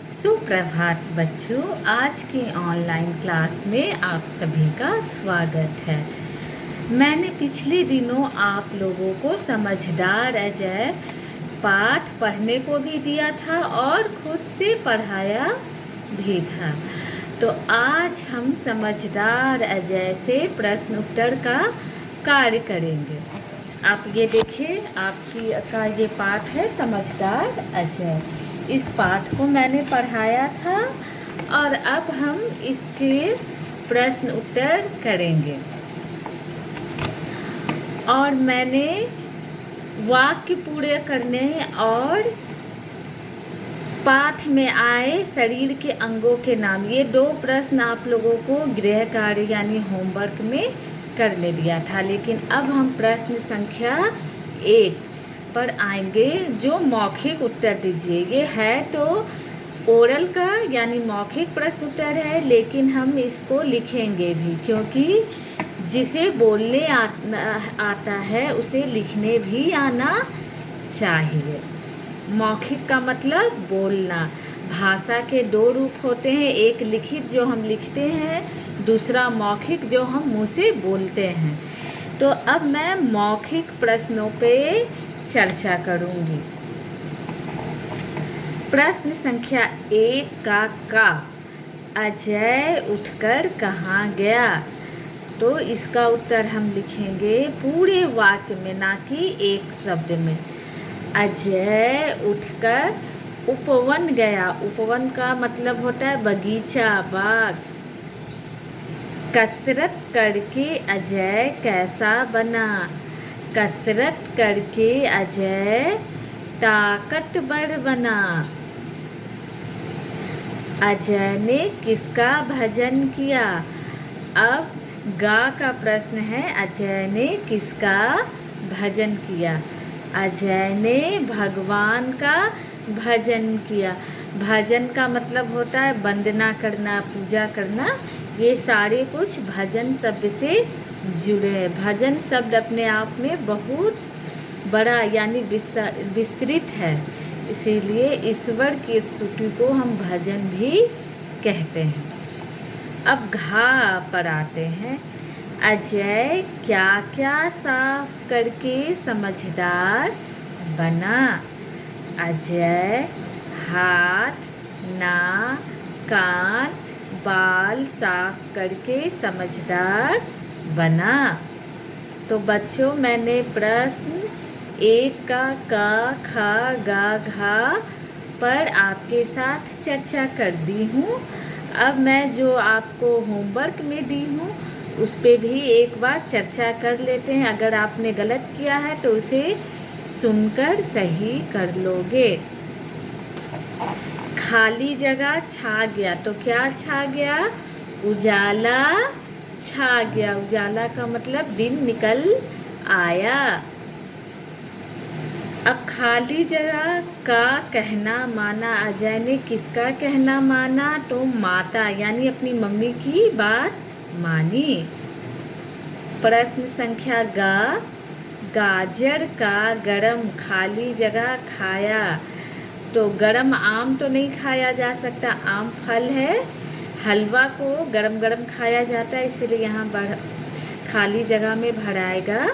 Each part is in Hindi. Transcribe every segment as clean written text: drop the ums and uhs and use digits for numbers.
सुप्रभात बच्चों, आज की ऑनलाइन क्लास में आप सभी का स्वागत है। मैंने पिछले दिनों आप लोगों को समझदार अजय पाठ पढ़ने को भी दिया था और खुद से पढ़ाया भी था। तो आज हम समझदार अजय से प्रश्न उत्तर का कार्य करेंगे। आप ये देखिए, आपका ये पाठ है समझदार अजय। इस पाठ को मैंने पढ़ाया था और अब हम इसके प्रश्न उत्तर करेंगे। और मैंने वाक्य पूरे करने और पाठ में आए शरीर के अंगों के नाम, ये 2 प्रश्न आप लोगों को गृह कार्य यानी होमवर्क में करने दिया था। लेकिन अब हम प्रश्न संख्या 1 पर आएंगे, जो मौखिक उत्तर दीजिए। ये है तो ओरल का यानी मौखिक प्रश्न उत्तर है, लेकिन हम इसको लिखेंगे भी, क्योंकि जिसे बोलने आता है उसे लिखने भी आना चाहिए। मौखिक का मतलब बोलना। भाषा के 2 रूप होते हैं, एक लिखित जो हम लिखते हैं, दूसरा मौखिक जो हम मुँह से बोलते हैं। तो अब मैं मौखिक प्रश्नों पे चर्चा करूंगी। प्रश्न संख्या 1 का अजय उठकर कहाँ गया? तो इसका उत्तर हम लिखेंगे पूरे वाक्य में, ना कि एक शब्द में। अजय उठकर उपवन गया। उपवन का मतलब होता है बगीचा, बाग। कसरत करके अजय कैसा बना? कसरत करके अजय ताकतवर बना। अजय ने किसका भजन किया? अब गा का प्रश्न है, अजय ने किसका भजन किया? अजय ने भगवान का भजन किया। भजन का मतलब होता है वंदना करना, पूजा करना। ये सारे कुछ भजन शब्द से जुड़े हैं। भजन शब्द अपने आप में बहुत बड़ा यानी विस्तृत है, इसीलिए ईश्वर की स्तुति को हम भजन भी कहते हैं। अब घा पर आते हैं। अजय क्या क्या साफ करके समझदार बना? अजय हाथ, नाक, कान, बाल साफ करके समझदार बना। तो बच्चों, मैंने प्रश्न 1 का खा गा घा पर आपके साथ चर्चा कर दी हूँ। अब मैं जो आपको होमवर्क में दी हूँ उस पे भी एक बार चर्चा कर लेते हैं। अगर आपने गलत किया है तो उसे सुनकर सही कर लोगे। खाली जगह छा गया। तो क्या छा गया? उजाला छा गया। उजाला का मतलब दिन निकल आया। अब खाली जगह का कहना माना। अजय ने किसका कहना माना? तो माता यानी अपनी मम्मी की बात मानी। प्रश्न संख्या गाजर का गरम खाली जगह खाया। तो गरम आम तो नहीं खाया जा सकता, आम फल है। हलवा को गरम गरम खाया जाता है, इसलिए यहाँ खाली जगह में भराएगा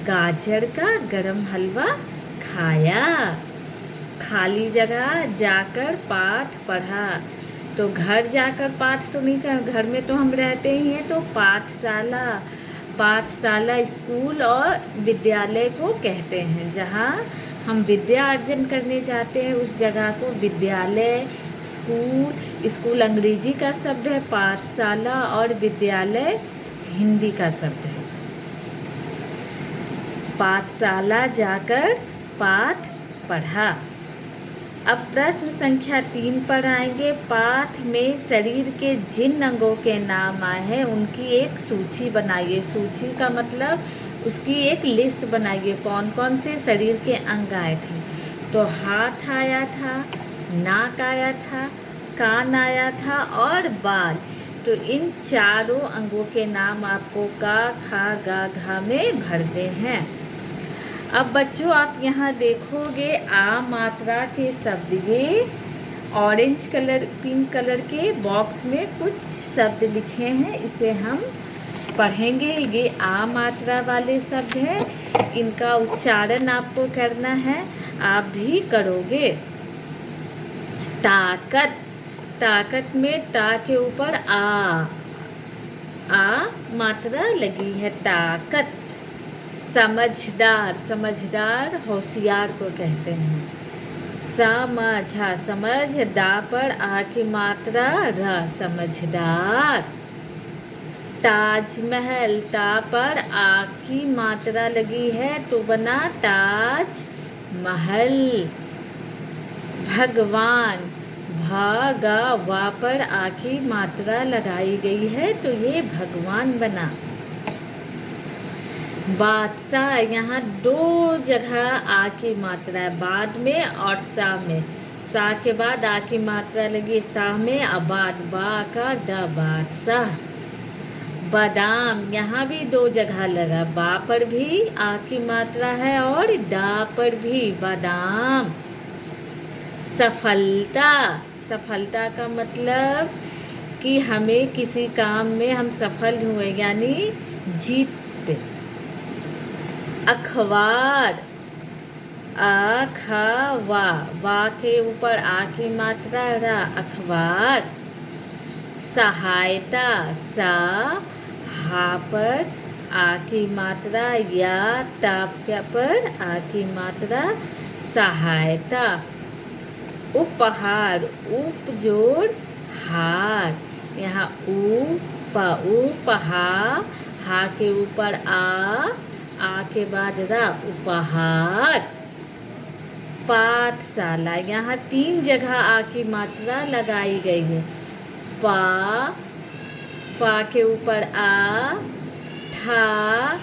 गाजर का गरम हलवा खाया। खाली जगह जाकर पाठ पढ़ा। तो घर जाकर पाठ तो नहीं कर, घर में तो हम रहते ही हैं। तो पाठशाला स्कूल और विद्यालय को कहते हैं। जहाँ हम विद्या अर्जन करने जाते हैं उस जगह को विद्यालय, स्कूल अंग्रेजी का शब्द है, पाठशाला और विद्यालय हिंदी का शब्द है। पाठशाला जाकर पाठ पढ़ा। अब प्रश्न संख्या 3 पर आएंगे। पाठ में शरीर के जिन अंगों के नाम आए हैं उनकी एक सूची बनाइए। सूची का मतलब उसकी एक लिस्ट बनाइए, कौन कौन से शरीर के अंग आए थे। तो हाथ आया था, नाक आया था, कान आया था और बाल। तो इन चारों अंगों के नाम आपको का खा गा घा में भरते हैं। अब बच्चों, आप यहाँ देखोगे आ मात्रा के शब्द ये ऑरेंज कलर पिंक कलर के बॉक्स में कुछ शब्द लिखे हैं, इसे हम पढ़ेंगे। ये आ मात्रा वाले शब्द हैं, इनका उच्चारण आपको करना है, आप भी करोगे। ताकत, ताकत में ता के ऊपर आ मात्रा लगी है, ताकत। समझदार, समझदार होशियार को कहते हैं। समझा, समझ दा पर आ की मात्रा र, समझदार। ताजमहल, ता पर आ की मात्रा लगी है तो बना ताज महल। भगवान, भागा वा पर आ की मात्रा लगाई गई है तो ये भगवान बना। बादशाह, यहाँ 2 जगह आ की मात्रा है, बाद में और सा में। सा के बाद आ की मात्रा लगी सा में, अबाद बा का ड, बादशाह। बादाम, यहाँ भी 2 जगह लगा, बा पर भी आ की मात्रा है और डा पर भी, बादाम। सफलता, सफलता का मतलब कि हमें किसी काम में हम सफल हुए यानी जीत। अखबार, वा के ऊपर आ की मात्रा रा, अखबार। सहायता, सा हा पर आ की मात्रा या ताप के पर आ की मात्रा, सहायता। उपहार, उप जोड़ हार, यहाँ उपहार, हा के ऊपर आ के बाद रा, उपहार। पाठशाला, यहाँ 3 जगह आ की मात्रा लगाई गई है। पा के ऊपर आ, ठा,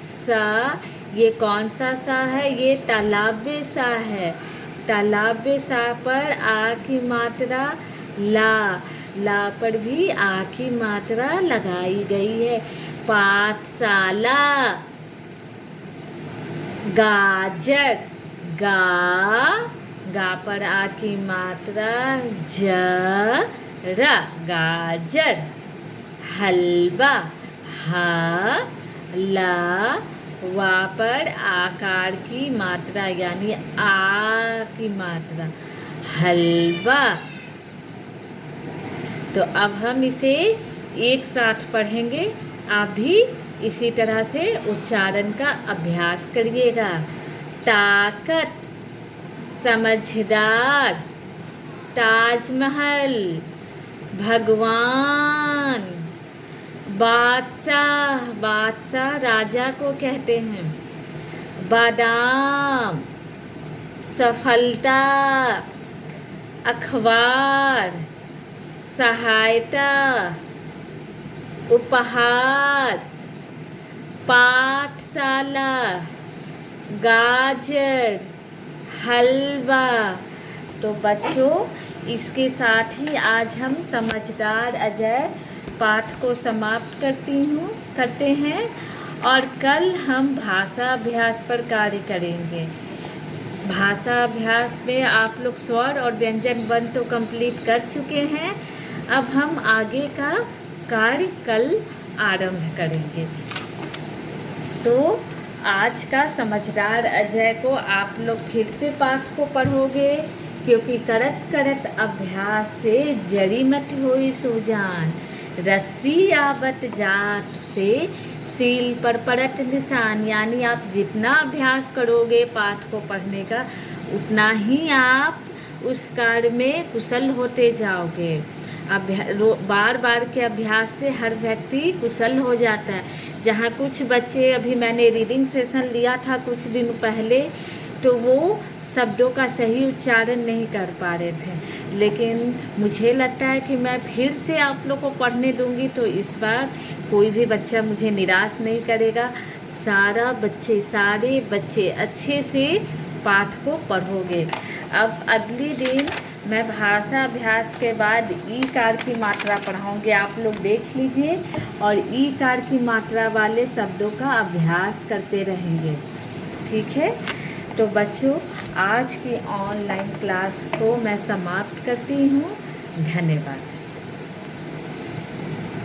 सा, ये कौन सा सा है? ये तालाब्य सा है। तालाब्य सा पर आ की मात्रा ला, ला पर भी आ की मात्रा लगाई गई है। पाठशाला। गाजर, गा पर आ की मात्रा ज, रा, गाजर। हलवा, हा, ला, वा पर आकार की मात्रा यानी आ की मात्रा, हलवा। तो अब हम इसे एक साथ पढ़ेंगे, आप भी इसी तरह से उच्चारण का अभ्यास करिएगा। ताकत, समझदार। ताजमहल, भगवान। बादशाह, बादशाह राजा को कहते हैं। बादाम, सफलता। अखबार, सहायता। उपहार, पाठशाला। गाजर, हलवा। तो बच्चों, इसके साथ ही आज हम समझदार अजय पाठ को समाप्त करते हैं और कल हम भाषा अभ्यास पर कार्य करेंगे। भाषा अभ्यास में आप लोग स्वर और व्यंजन 1 तो कंप्लीट कर चुके हैं, अब हम आगे का कार्य कल आरंभ करेंगे। तो आज का समझदार अजय को आप लोग फिर से पाठ को पढ़ोगे, क्योंकि करत करत अभ्यास से जड़ी मत होई सूजान। रस्सी आवत जात से सील पर पड़त निशान, यानी आप जितना अभ्यास करोगे पाठ को पढ़ने का, उतना ही आप उस कार्य में कुशल होते जाओगे। बार बार के अभ्यास से हर व्यक्ति कुशल हो जाता है। जहाँ कुछ बच्चे, अभी मैंने रीडिंग सेशन लिया था कुछ दिन पहले, तो वो शब्दों का सही उच्चारण नहीं कर पा रहे थे, लेकिन मुझे लगता है कि मैं फिर से आप लोग को पढ़ने दूंगी तो इस बार कोई भी बच्चा मुझे निराश नहीं करेगा। सारे बच्चे अच्छे से पाठ को पढ़ोगे। अब अगली दिन मैं भाषा अभ्यास के बाद ई कार की मात्रा पढ़ाऊँगी, आप लोग देख लीजिए, और ई कार की मात्रा वाले शब्दों का अभ्यास करते रहेंगे। ठीक है? तो बच्चों, आज की ऑनलाइन क्लास को मैं समाप्त करती हूँ। धन्यवाद।